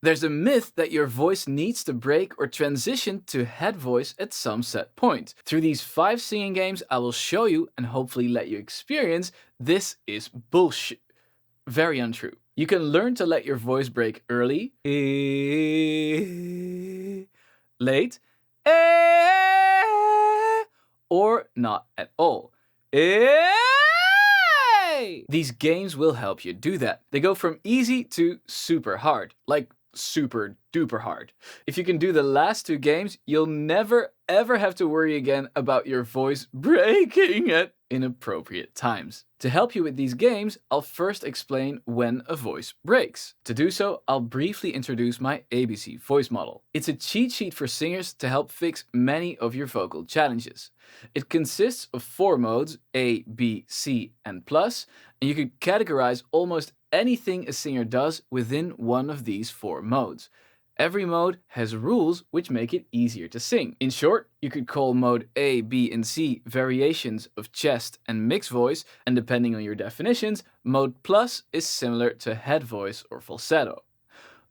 There's a myth that your voice needs to break or transition to head voice at some set point. Through these 5 singing games I will show you and hopefully let you experience, this is bullshit. Very untrue. You can learn to let your voice break early, late, or not at all. These games will help you do that. They go from easy to super hard, like super duper hard. If you can do the last 2 games, you'll never ever have to worry again about your voice breaking at inappropriate times. To help you with these games, I'll first explain when a voice breaks. To do so, I'll briefly introduce my ABC voice model. It's a cheat sheet for singers to help fix many of your vocal challenges. It consists of 4 modes, A, B, C, and plus, and you can categorize almost anything a singer does within one of these 4 modes. Every mode has rules which make it easier to sing. In short, you could call mode A, B, and C variations of chest and mixed voice, and depending on your definitions, mode plus is similar to head voice or falsetto.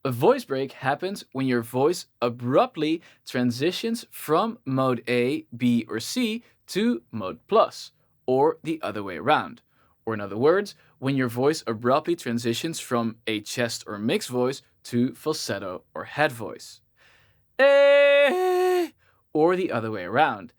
A voice break happens when your voice abruptly transitions from mode A, B, or C to mode plus, or the other way around. Or in other words, when your voice abruptly transitions from a chest or mixed voice to falsetto or head voice. Or the other way around.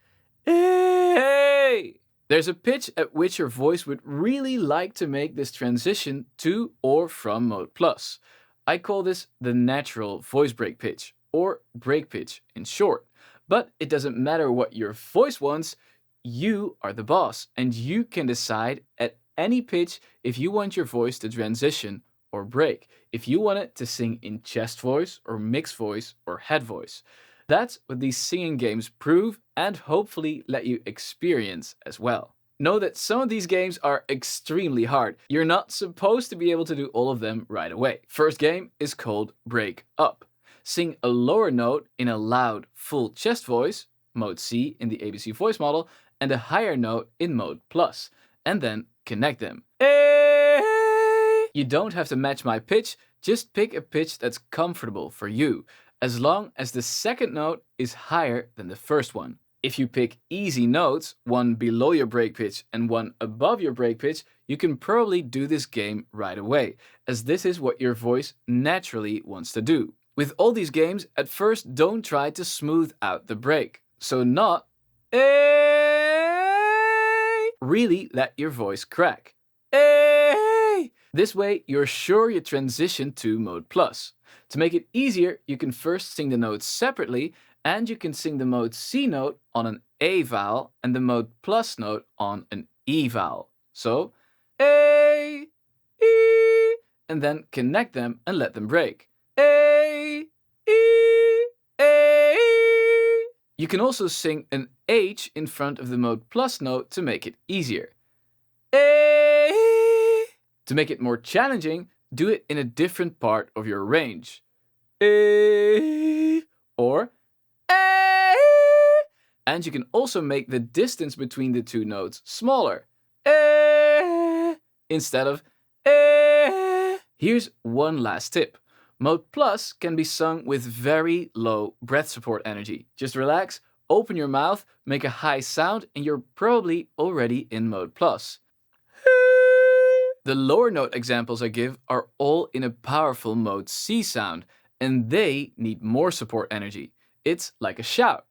There's a pitch at which your voice would really like to make this transition to or from mode plus. I call this the natural voice break pitch, or break pitch in short. But it doesn't matter what your voice wants, you are the boss, and you can decide at any pitch if you want your voice to transition or break, if you want it to sing in chest voice or mixed voice or head voice. That's what these singing games prove and hopefully let you experience as well. Know that some of these games are extremely hard. You're not supposed to be able to do all of them right away. First game is called Break Up. Sing a lower note in a loud, full chest voice, mode C in the ABC voice model, and a higher note in mode plus, and then connect them. You don't have to match my pitch, just pick a pitch that's comfortable for you, as long as the second note is higher than the first one. If you pick easy notes, one below your break pitch and one above your break pitch, you can probably do this game right away, as this is what your voice naturally wants to do. With all these games, at first don't try to smooth out the break. So not really let your voice crack. This way, you're sure you transition to mode plus. To make it easier, you can first sing the notes separately, and you can sing the mode C note on an A vowel and the mode plus note on an E vowel. So, A, E, and then connect them and let them break. A, E, A. You can also sing an H in front of the mode plus note to make it easier. A. To make it more challenging, do it in a different part of your range. A, or A. And you can also make the distance between the 2 notes smaller. A, instead of A. Here's one last tip. Mode plus can be sung with very low breath support energy. Just relax, open your mouth, make a high sound, and you're probably already in mode plus. The lower note examples I give are all in a powerful mode C sound, and they need more support energy. It's like a shout.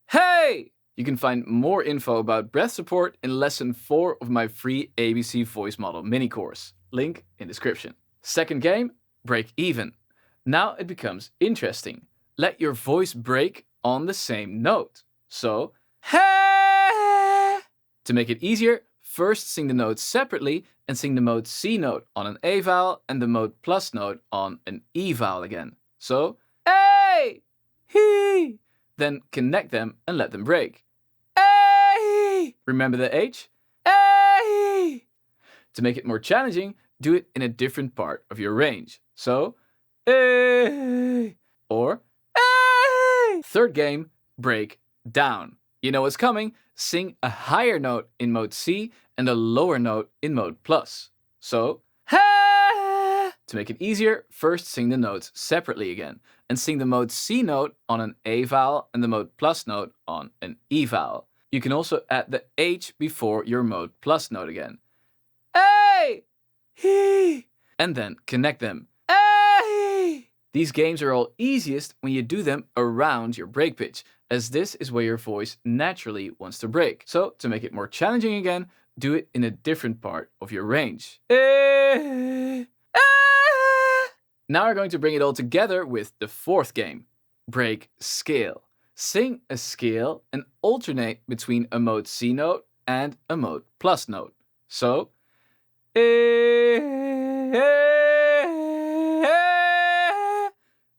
Hey! You can find more info about breath support in lesson 4 of my free ABC voice model mini course. Link in description. Second game, break even. Now it becomes interesting. Let your voice break on the same note. So, hey! To make it easier, first sing the notes separately and sing the mode C note on an A vowel and the mode plus note on an E vowel again. So, A, he. Then connect them and let them break. A. Remember the H? A. To make it more challenging, do it in a different part of your range. So, A, or A. Third game, break down. You know what's coming. Sing a higher note in mode C and a lower note in mode plus. So, ha! To make it easier, first sing the notes separately again, and sing the mode C note on an A vowel and the mode plus note on an E vowel. You can also add the H before your mode plus note again. A, he, and then connect them. A. These games are all easiest when you do them around your break pitch, as this is where your voice naturally wants to break. So to make it more challenging again, do it in a different part of your range. Now we're going to bring it all together with the fourth game, break scale. Sing a scale and alternate between a mode C note and a mode plus note. So,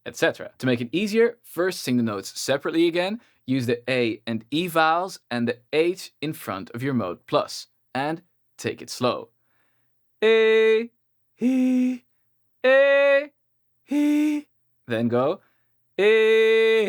etc. To make it easier, first sing the notes separately again, use the A and E vowels and the H in front of your mode plus, and take it slow. A, he, A, he. Then go A,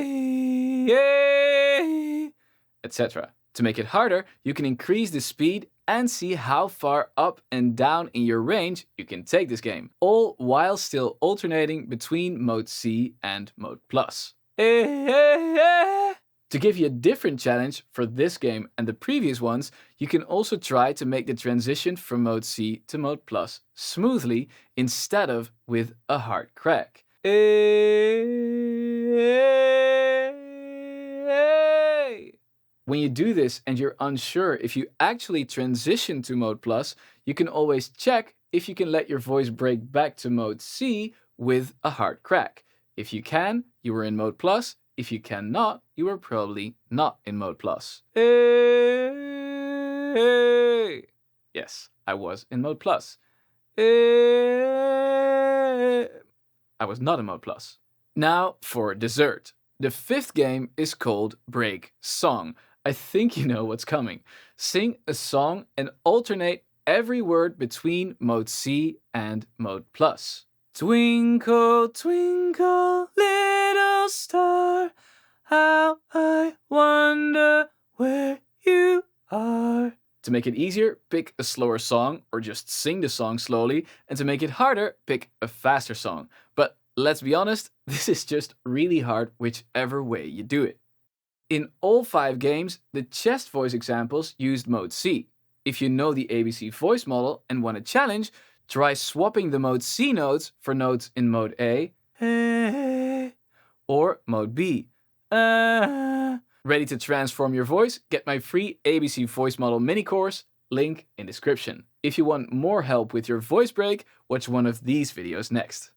etc. To make it harder, you can increase the speed and see how far up and down in your range you can take this game, all while still alternating between mode C and mode plus. To give you a different challenge for this game and the previous ones, you can also try to make the transition from mode C to mode plus smoothly instead of with a hard crack. When you do this and you're unsure if you actually transition to mode plus, you can always check if you can let your voice break back to mode C with a hard crack. If you can, you are in mode plus. If you cannot, you are probably not in mode plus. Yes, I was in mode plus. I was not in mode plus. Now for dessert. The fifth game is called Break Song. I think you know what's coming. Sing a song and alternate every word between mode C and mode plus. Twinkle, twinkle, little star, how I wonder where you are. To make it easier, pick a slower song or just sing the song slowly, and to make it harder, pick a faster song. But let's be honest, this is just really hard whichever way you do it. In all 5 games, the chest voice examples used mode C. If you know the ABC voice model and want a challenge, try swapping the mode C notes for notes in mode A or mode B. Ready to transform your voice? Get my free ABC voice model mini course, link in description. If you want more help with your voice break, watch one of these videos next.